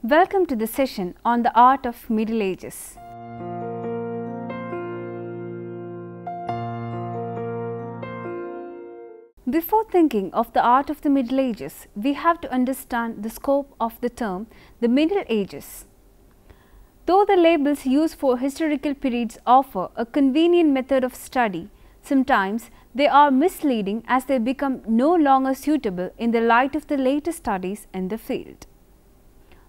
Welcome to the session on the art of Middle Ages. Before thinking of the art of the Middle Ages, we have to understand the scope of the term the Middle Ages. Though the labels used for historical periods offer a convenient method of study, sometimes they are misleading as they become no longer suitable in the light of the latest studies in the field.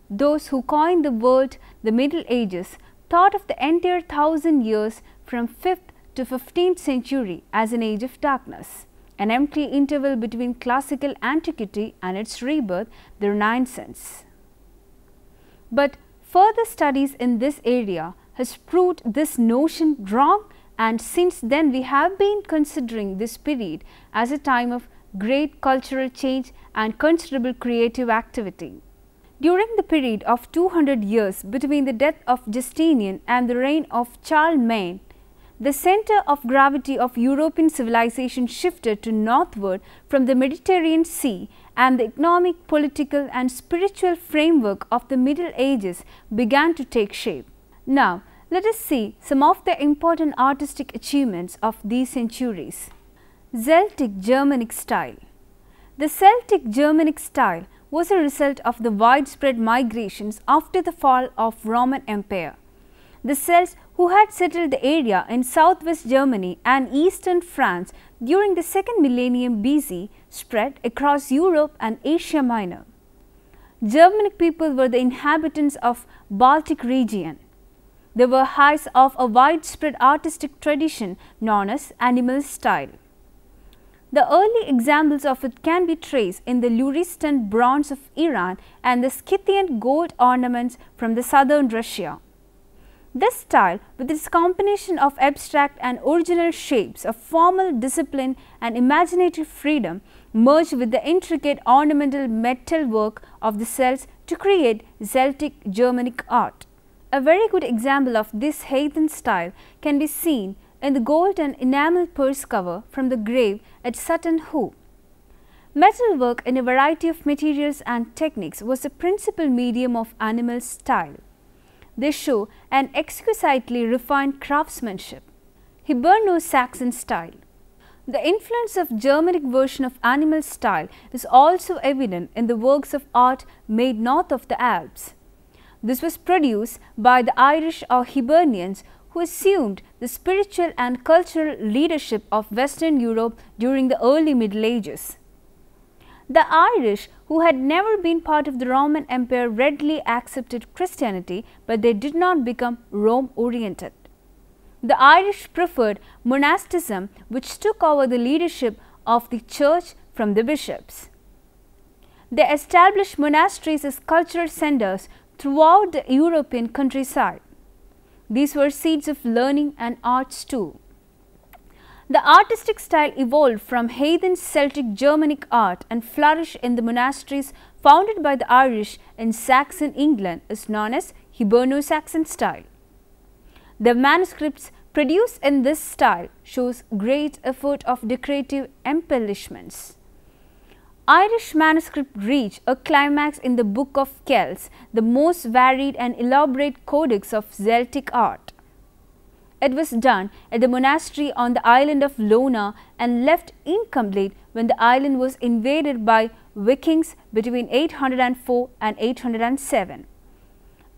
Those who coined the word the Middle Ages thought of the entire 1000 years from 5th to 15th century as an age of darkness, an empty interval between classical antiquity and its rebirth, the Renaissance. But further studies in this area has proved this notion wrong, and since then we have been considering this period as a time of great cultural change and considerable creative activity. During the period of 200 years between the death of Justinian and the reign of Charlemagne, the center of gravity of European civilization shifted to northward from the Mediterranean Sea, and the economic, political and spiritual framework of the Middle Ages began to take shape. Now, let us see some of the important artistic achievements of these centuries. Celtic-Germanic style. The Celtic-Germanic style was a result of the widespread migrations after the fall of Roman Empire. The Celts, who had settled the area in southwest Germany and eastern France during the 2nd millennium BC, spread across Europe and Asia Minor. Germanic people were the inhabitants of Baltic region. They were heirs of a widespread artistic tradition known as animal style. The early examples of it can be traced in the Luristan bronze of Iran and the Scythian gold ornaments from the southern Russia. This style, with its combination of abstract and original shapes of formal discipline and imaginative freedom, merged with the intricate ornamental metalwork of the Celts to create Celtic-Germanic art. A very good example of this heathen style can be seen in the gold and enamel purse cover from the grave at Sutton Hoo. Metalwork in a variety of materials and techniques was the principal medium of animal style. They show an exquisitely refined craftsmanship. Hiberno-Saxon style. The influence of Germanic version of animal style is also evident in the works of art made north of the Alps. This was produced by the Irish or Hibernians, who assumed the spiritual and cultural leadership of Western Europe during the early Middle Ages. The Irish, who had never been part of the Roman Empire, readily accepted Christianity, but they did not become Rome-oriented. The Irish preferred monasticism, which took over the leadership of the church from the bishops. They established monasteries as cultural centers throughout the European countryside. These were seeds of learning and arts too. The artistic style evolved from heathen Celtic-Germanic art and flourished in the monasteries founded by the Irish in Saxon England, is known as Hiberno-Saxon style. The manuscripts produced in this style shows great effort of decorative embellishments. Irish manuscripts reach a climax in the Book of Kells, the most varied and elaborate codex of Celtic art. It was done at the monastery on the island of Lona and left incomplete when the island was invaded by Vikings between 804 and 807.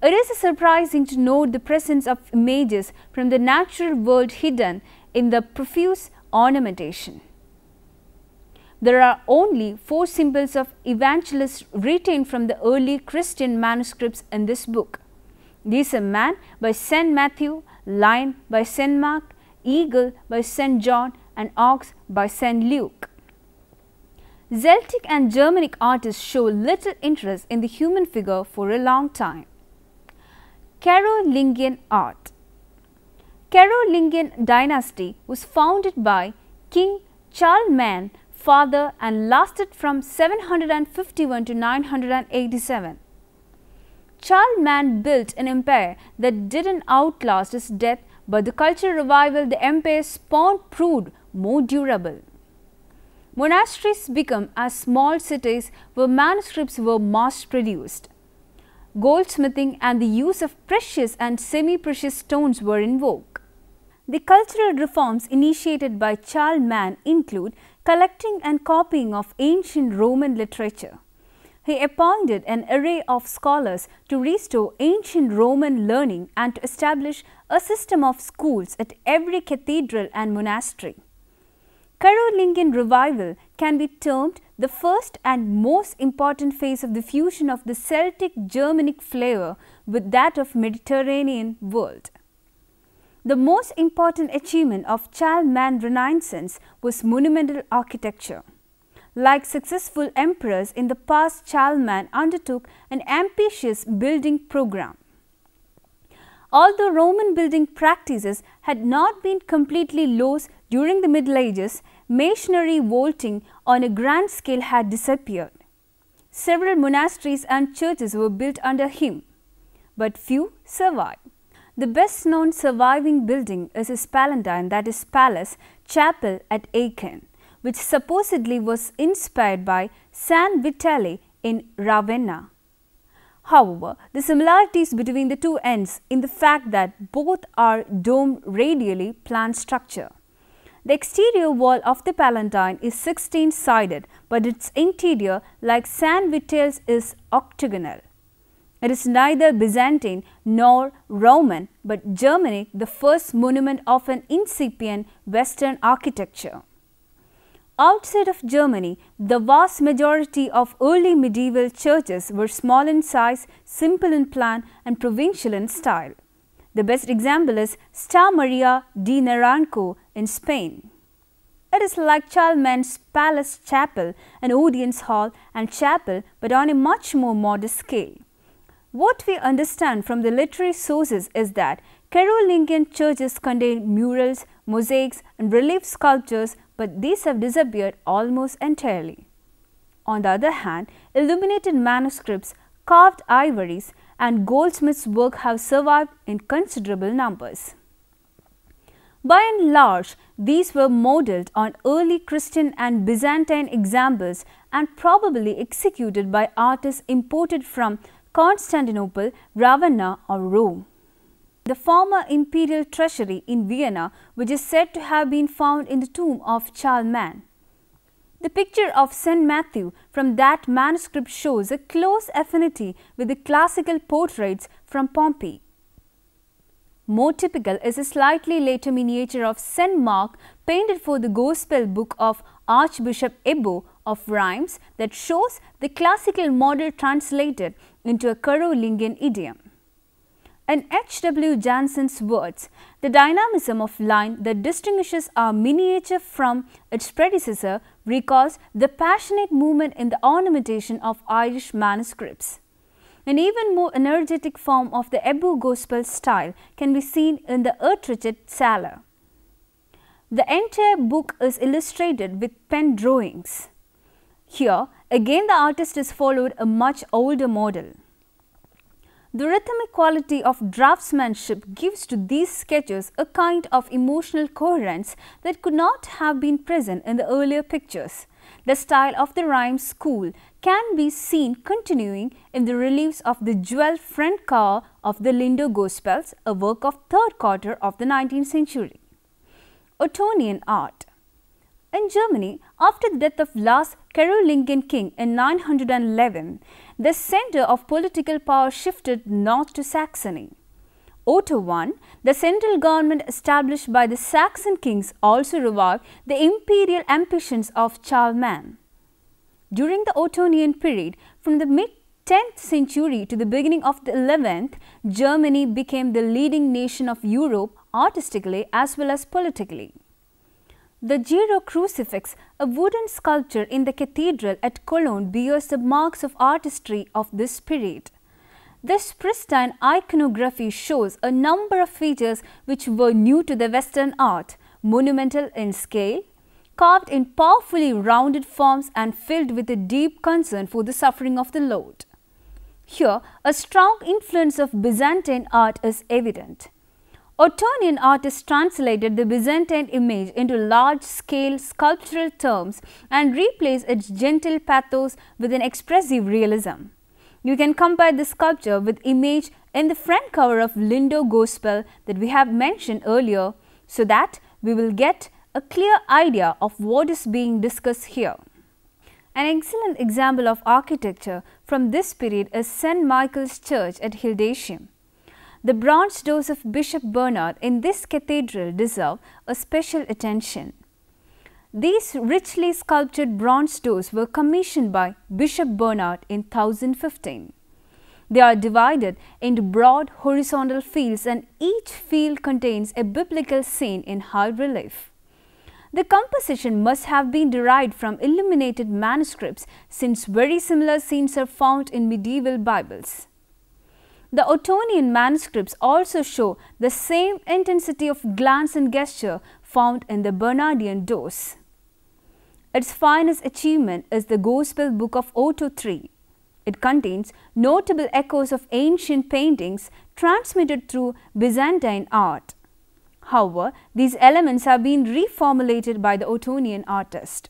It is surprising to note the presence of images from the natural world hidden in the profuse ornamentation. There are only 4 symbols of evangelists retained from the early Christian manuscripts in this book. These are man by St. Matthew, lion by St. Mark, eagle by St. John and ox by St. Luke. Celtic and Germanic artists show little interest in the human figure for a long time. Carolingian Art. Carolingian dynasty was founded by King Charlemagne father and lasted from 751 to 987. Charlemagne built an empire that didn't outlast his death, but the cultural revival the empire spawned proved more durable. Monasteries became as small cities where manuscripts were mass produced. goldsmithing and the use of precious and semi-precious stones were in vogue. The cultural reforms initiated by Charles Mann include collecting and copying of ancient Roman literature. He appointed an array of scholars to restore ancient Roman learning and to establish a system of schools at every cathedral and monastery. Carolingian revival can be termed the first and most important phase of the fusion of the Celtic-Germanic flavor with that of Mediterranean world. The most important achievement of Charles Mann Renaissance was monumental architecture. Like successful emperors in the past, Charles Mann undertook an ambitious building program. Although Roman building practices had not been completely lost during the Middle Ages, masonry vaulting on a grand scale had disappeared. Several monasteries and churches were built under him, but few survived. The best known surviving building is his Palatine, that is palace, chapel at Aachen, which supposedly was inspired by San Vitale in Ravenna. However, the similarities between the two ends in the fact that both are domed radially plan structure. The exterior wall of the Palatine is 16-sided, but its interior, like San Vitale's, is octagonal. It is neither Byzantine nor Roman, but Germanic, the first monument of an incipient Western architecture. Outside of Germany, the vast majority of early medieval churches were small in size, simple in plan, and provincial in style. The best example is Sta Maria di Naranco in Spain. It is like Charles Mann's palace chapel, an audience hall and chapel, but on a much more modest scale. What we understand from the literary sources is that Carolingian churches contain murals, mosaics, and relief sculptures, but these have disappeared almost entirely. On the other hand, illuminated manuscripts, carved ivories, and goldsmiths' work have survived in considerable numbers. By and large, these were modelled on early Christian and Byzantine examples and probably executed by artists imported from Constantinople, Ravenna, or Rome. The former imperial treasury in Vienna, which is said to have been found in the tomb of Charles Mann. The picture of St. Matthew from that manuscript shows a close affinity with the classical portraits from Pompeii. More typical is a slightly later miniature of St. Mark painted for the Gospel book of Archbishop Ebbo of Rheims that shows the classical model translated into a Carolingian idiom. In H.W. Jansen's words, the dynamism of line that distinguishes our miniature from its predecessor recalls the passionate movement in the ornamentation of Irish manuscripts. An even more energetic form of the Ebbo Gospel style can be seen in the Utrecht Salar. The entire book is illustrated with pen drawings. Here, again the artist has followed a much older model. The rhythmic quality of draftsmanship gives to these sketches a kind of emotional coherence that could not have been present in the earlier pictures. The style of the Rheims school can be seen continuing in the reliefs of the jewelled front cover of the Lindo Gospels, a work of third quarter of the 19th century. Ottonian Art. In Germany, after the death of last Carolingian king in 911, the center of political power shifted north to Saxony. Otto I, the central government established by the Saxon kings, also revived the imperial ambitions of Charles Mann. During the Ottonian period, from the mid-10th century to the beginning of the 11th, Germany became the leading nation of Europe artistically as well as politically. The Giro crucifix, a wooden sculpture in the cathedral at Cologne, bears the marks of artistry of this period. This pristine iconography shows a number of features which were new to the Western art, monumental in scale, carved in powerfully rounded forms and filled with a deep concern for the suffering of the Lord. Here, a strong influence of Byzantine art is evident. Ottonian artists translated the Byzantine image into large-scale sculptural terms and replaced its gentle pathos with an expressive realism. You can compare the sculpture with image in the front cover of Lindo Gospel that we have mentioned earlier, so that we will get a clear idea of what is being discussed here. An excellent example of architecture from this period is St. Michael's Church at Hildesheim. The bronze doors of Bishop Bernard in this cathedral deserve a special attention. These richly sculptured bronze doors were commissioned by Bishop Bernard in 1015. They are divided into broad horizontal fields, and each field contains a biblical scene in high relief. The composition must have been derived from illuminated manuscripts, since very similar scenes are found in medieval Bibles. The Ottonian manuscripts also show the same intensity of glance and gesture found in the Bernardian doors. Its finest achievement is the Gospel Book of Otto III. It contains notable echoes of ancient paintings transmitted through Byzantine art. However, these elements have been reformulated by the Ottonian artist.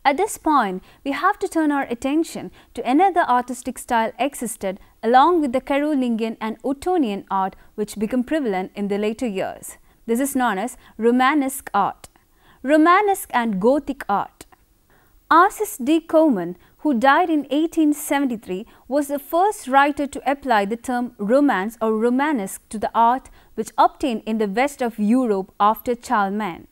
At this point, we have to turn our attention to another artistic style existed along with the Carolingian and Ottonian art, which became prevalent in the later years. This is known as Romanesque art. Romanesque and Gothic art. Arcis D. Coman, who died in 1873, was the first writer to apply the term Romance or Romanesque to the art which obtained in the west of Europe after Charlemagne.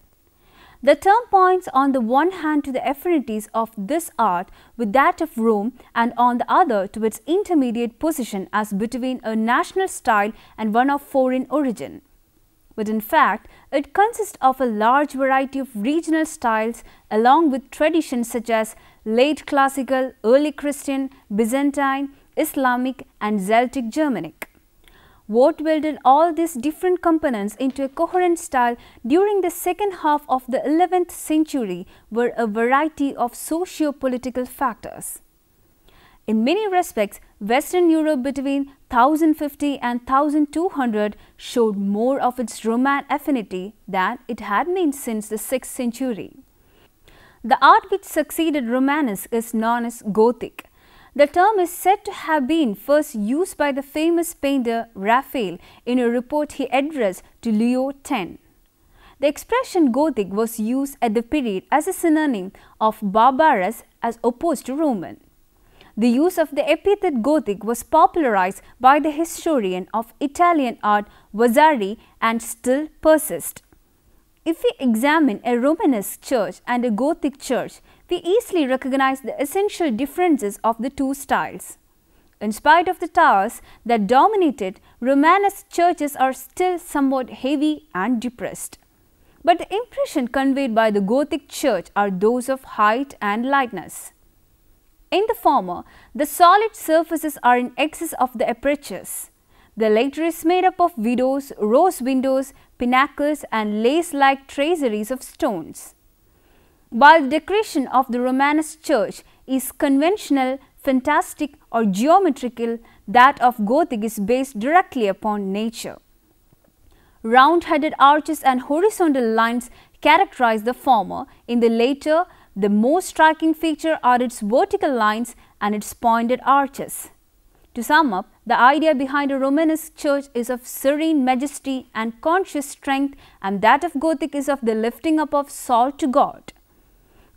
The term points on the one hand to the affinities of this art with that of Rome, and on the other to its intermediate position as between a national style and one of foreign origin. But in fact, it consists of a large variety of regional styles along with traditions such as late classical, early Christian, Byzantine, Islamic and Celtic-Germanic. What welded all these different components into a coherent style during the second half of the 11th century were a variety of socio-political factors. In many respects, Western Europe between 1050 and 1200 showed more of its Roman affinity than it had been since the 6th century. The art which succeeded Romanesque is known as Gothic. The term is said to have been first used by the famous painter Raphael in a report he addressed to Leo X. The expression Gothic was used at the period as a synonym of barbarous as opposed to Roman. The use of the epithet Gothic was popularized by the historian of Italian art Vasari and still persists. If we examine a Romanesque church and a Gothic church, we easily recognize the essential differences of the two styles. In spite of the towers that dominated, Romanesque churches are still somewhat heavy and depressed. But the impression conveyed by the Gothic church are those of height and lightness. In the former, the solid surfaces are in excess of the apertures. The latter is made up of windows, rose windows, pinnacles and lace-like traceries of stones. While the decoration of the Romanesque church is conventional, fantastic or geometrical, that of Gothic is based directly upon nature. Round-headed arches and horizontal lines characterize the former. In the latter, the most striking feature are its vertical lines and its pointed arches. To sum up, the idea behind a Romanesque church is of serene majesty and conscious strength, and that of Gothic is of the lifting up of soul to God.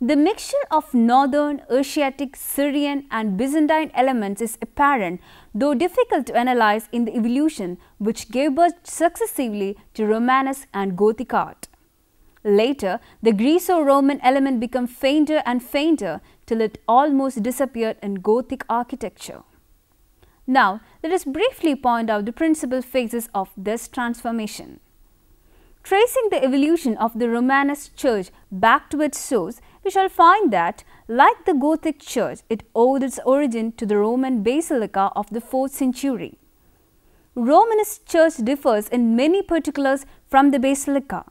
The mixture of Northern, Asiatic, Syrian and Byzantine elements is apparent, though difficult to analyze in the evolution which gave birth successively to Romanesque and Gothic art. Later, the Greco-Roman element became fainter and fainter till it almost disappeared in Gothic architecture. Now, let us briefly point out the principal phases of this transformation. Tracing the evolution of the Romanesque church back to its source, we shall find that, like the Gothic church, it owed its origin to the Roman basilica of the 4th century. Romanesque church differs in many particulars from the basilica.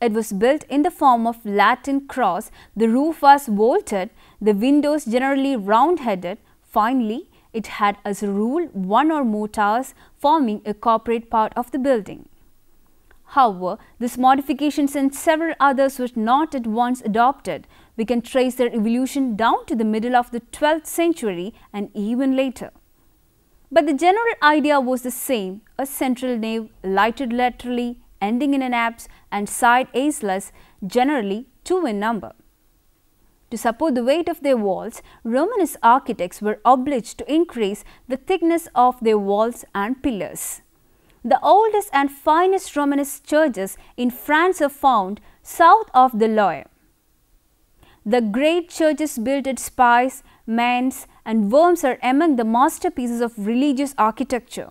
It was built in the form of Latin cross, the roof was vaulted, the windows generally round-headed. Finally, it had as a rule one or more towers forming a corporate part of the building. However, these modifications and several others were not at once adopted. We can trace their evolution down to the middle of the 12th century and even later. But the general idea was the same: a central nave lighted laterally, ending in an apse, and side aislets, generally 2 in number. To support the weight of their walls, Romanesque architects were obliged to increase the thickness of their walls and pillars. The oldest and finest Romanesque churches in France are found south of the Loire. The great churches built at Spies, Mainz and Worms are among the masterpieces of religious architecture.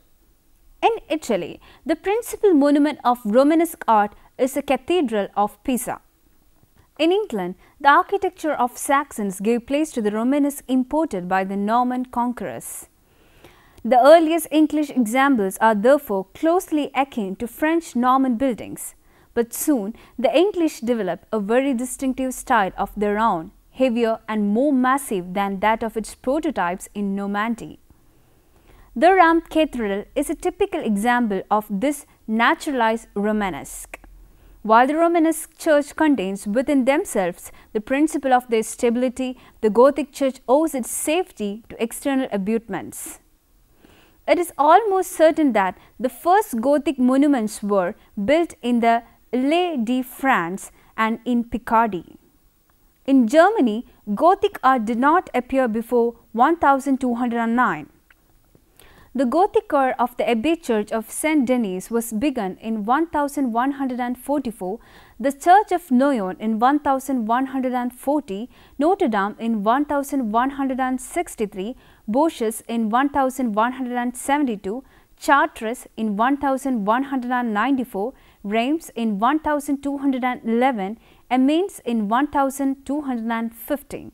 In Italy, the principal monument of Romanesque art is the Cathedral of Pisa. In England, the architecture of Saxons gave place to the Romanesque imported by the Norman conquerors. The earliest English examples are therefore closely akin to French Norman buildings, but soon the English developed a very distinctive style of their own, heavier and more massive than that of its prototypes in Normandy. The Rheims Cathedral is a typical example of this naturalized Romanesque. While the Romanesque church contains within themselves the principle of their stability, the Gothic church owes its safety to external abutments. It is almost certain that the first Gothic monuments were built in the Île-de-France and in Picardy. In Germany, Gothic art did not appear before 1209. The Gothic art of the Abbey Church of Saint Denis was begun in 1144, the Church of Noyon in 1140, Notre Dame in 1163, Bourges in 1172, Chartres in 1194, Reims in 1211, Amiens in 1215.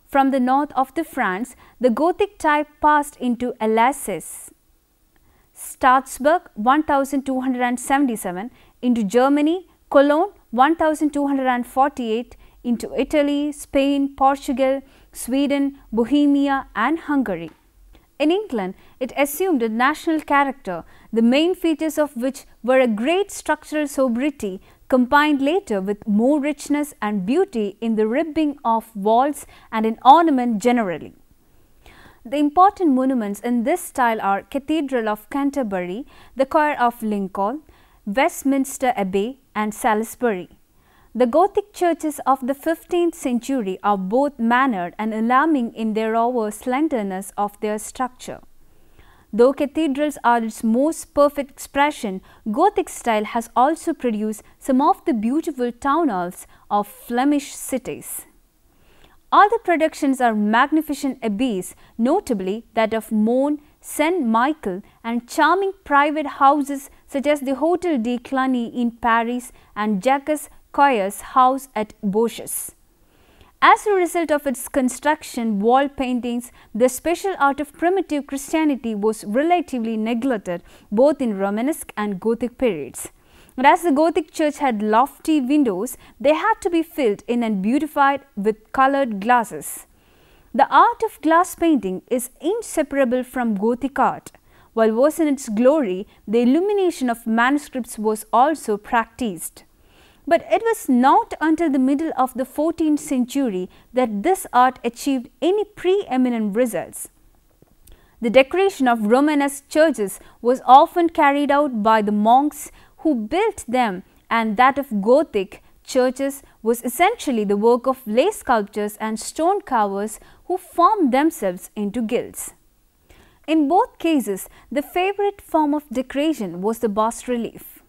From the north of France, the Gothic type passed into Alsace, Strasbourg 1277, into Germany, Cologne 1248, into Italy, Spain, Portugal, Sweden, Bohemia and Hungary. In England, it assumed a national character, the main features of which were a great structural sobriety, combined later with more richness and beauty in the ribbing of walls and in ornament generally. The important monuments in this style are Cathedral of Canterbury, the Choir of Lincoln, Westminster Abbey and Salisbury. The Gothic churches of the 15th century are both mannered and alarming in their over slenderness of their structure. Though cathedrals are its most perfect expression, Gothic style has also produced some of the beautiful town halls of Flemish cities. Other productions are magnificent abbeys, notably that of Mons, Saint Michael, and charming private houses such as the Hotel de Cluny in Paris and Jacques Coyer's house at Bourges. As a result of its construction, wall paintings, the special art of primitive Christianity was relatively neglected both in Romanesque and Gothic periods. But as the Gothic church had lofty windows, they had to be filled in and beautified with coloured glasses. The art of glass painting is inseparable from Gothic art. While was in its glory, the illumination of manuscripts was also practiced. But it was not until the middle of the 14th century that this art achieved any preeminent results. The decoration of Romanesque churches was often carried out by the monks who built them, and that of Gothic churches was essentially the work of lay sculptors and stone carvers who formed themselves into guilds. In both cases, the favorite form of decoration was the bas-relief.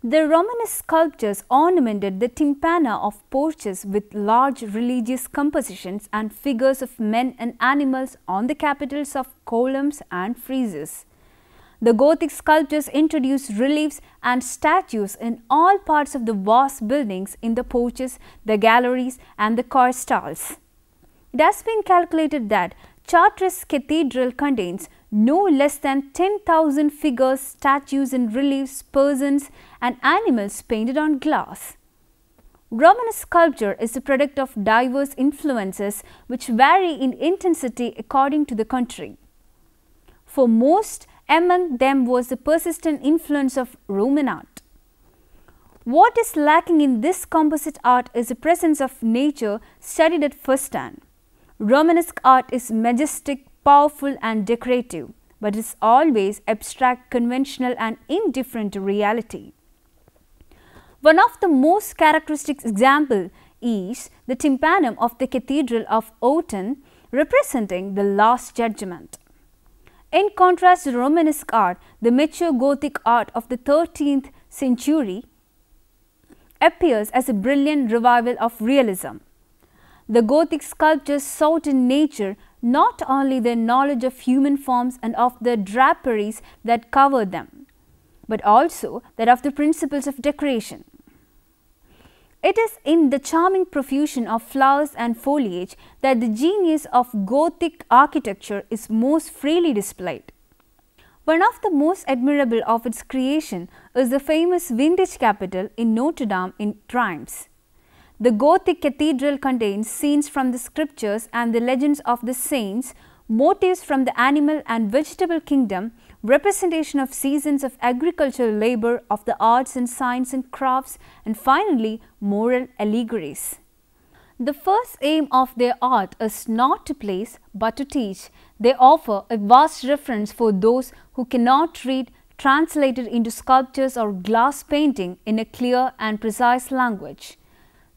The Romanesque sculptures ornamented the tympana of porches with large religious compositions and figures of men and animals on the capitals of columns and friezes. The Gothic sculptures introduced reliefs and statues in all parts of the vast buildings, in the porches, the galleries and the choir stalls. It has been calculated that Chartres Cathedral contains no less than 10,000 figures, statues and reliefs, persons and animals painted on glass. Romanesque sculpture is the product of diverse influences which vary in intensity according to the country. For most, among them was the persistent influence of Roman art. What is lacking in this composite art is the presence of nature studied at first hand. Romanesque art is majestic, powerful and decorative, but is always abstract, conventional and indifferent to reality. One of the most characteristic examples is the tympanum of the Cathedral of Autun, representing the Last Judgment. In contrast to Romanesque art, the mature Gothic art of the 13th century appears as a brilliant revival of realism. The Gothic sculptors sought in nature not only their knowledge of human forms and of the draperies that covered them, but also that of the principles of decoration. It is in the charming profusion of flowers and foliage that the genius of Gothic architecture is most freely displayed. One of the most admirable of its creation is the famous vintage capital in Notre Dame in Reims. The Gothic cathedral contains scenes from the scriptures and the legends of the saints, motifs from the animal and vegetable kingdom, representation of seasons of agricultural labor, of the arts and science and crafts, and finally moral allegories. The first aim of their art is not to please but to teach. They offer a vast reference for those who cannot read, translated into sculptures or glass painting in a clear and precise language.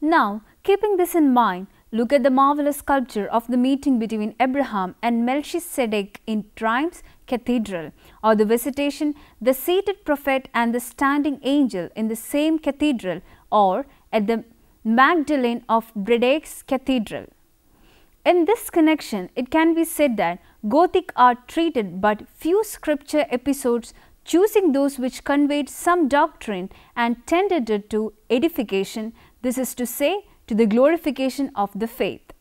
Now, keeping this in mind, look at the marvelous sculpture of the meeting between Abraham and Melchizedek in Reims Cathedral, or the visitation, the seated prophet and the standing angel in the same cathedral, or at the Magdalene of Brede's Cathedral. In this connection, it can be said that Gothic art treated but few scripture episodes, choosing those which conveyed some doctrine and tended to edification, this is to say, to the glorification of the faith.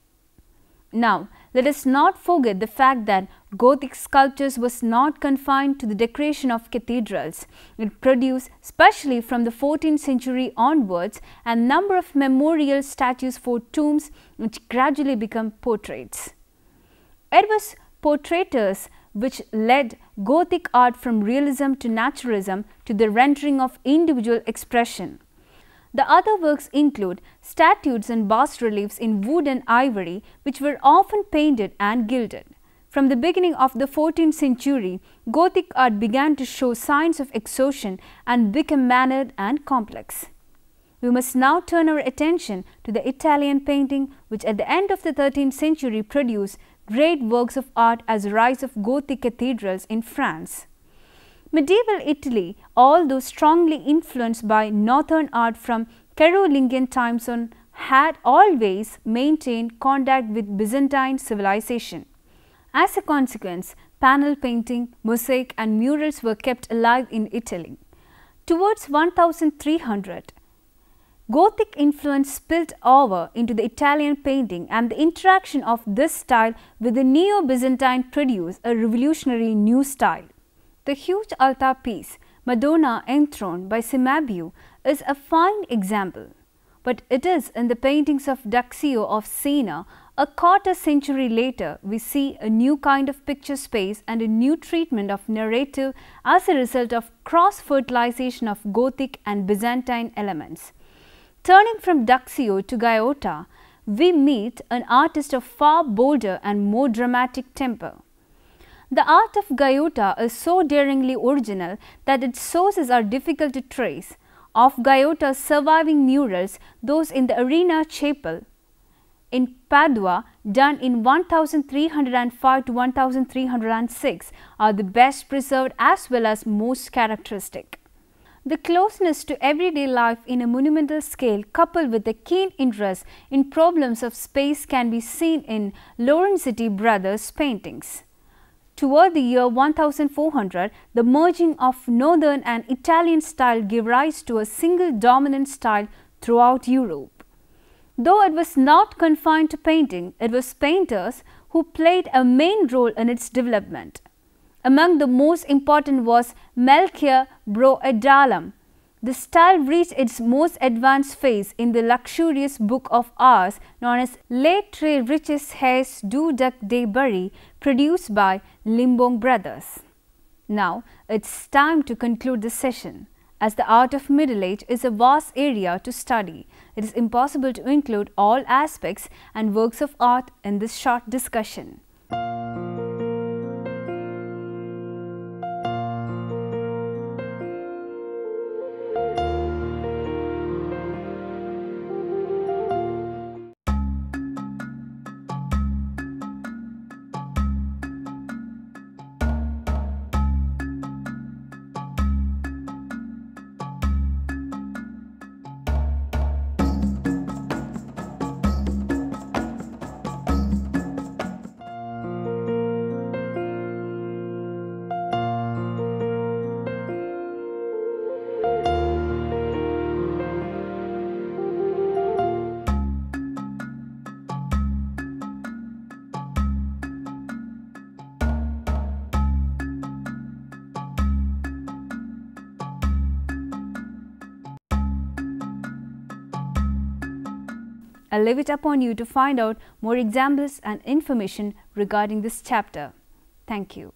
Now, let us not forget the fact that Gothic sculptures was not confined to the decoration of cathedrals. It produced, especially from the 14th century onwards, a number of memorial statues for tombs which gradually become portraits. It was portraitures which led Gothic art from realism to naturalism to the rendering of individual expression. The other works include statues and bas-reliefs in wood and ivory, which were often painted and gilded. From the beginning of the 14th century, Gothic art began to show signs of exhaustion and become mannered and complex. We must now turn our attention to the Italian painting, which at the end of the 13th century produced great works of art as the rise of Gothic cathedrals in France. Medieval Italy, although strongly influenced by Northern art from Carolingian times on, had always maintained contact with Byzantine civilization. As a consequence, panel painting, mosaic and murals were kept alive in Italy. Towards 1300, Gothic influence spilled over into the Italian painting, and the interaction of this style with the Neo-Byzantine produced a revolutionary new style. The huge altar piece, Madonna Enthroned by Cimabue, is a fine example, but it is in the paintings of Daccio of Siena. A quarter century later, we see a new kind of picture space and a new treatment of narrative as a result of cross-fertilization of Gothic and Byzantine elements. Turning from Daccio to Gaiotta, we meet an artist of far bolder and more dramatic temper. The art of Gaiotta is so daringly original that its sources are difficult to trace. Of Gaiotta's surviving murals, those in the Arena Chapel in Padua, done in 1305 to 1306, are the best preserved as well as most characteristic. The closeness to everyday life in a monumental scale, coupled with a keen interest in problems of space, can be seen in Lorenzetti brothers' paintings. Toward the year 1400, the merging of Northern and Italian style gave rise to a single dominant style throughout Europe. Though it was not confined to painting, it was painters who played a main role in its development. Among the most important was Melchior Broedalam. The style reached its most advanced phase in the luxurious book of hours known as Les Très Riches Heirs du Duc de Berry, produced by Limbong brothers. Now, it's time to conclude the session. As the art of Middle Age is a vast area to study, it is impossible to include all aspects and works of art in this short discussion. I'll leave it upon you to find out more examples and information regarding this chapter. Thank you.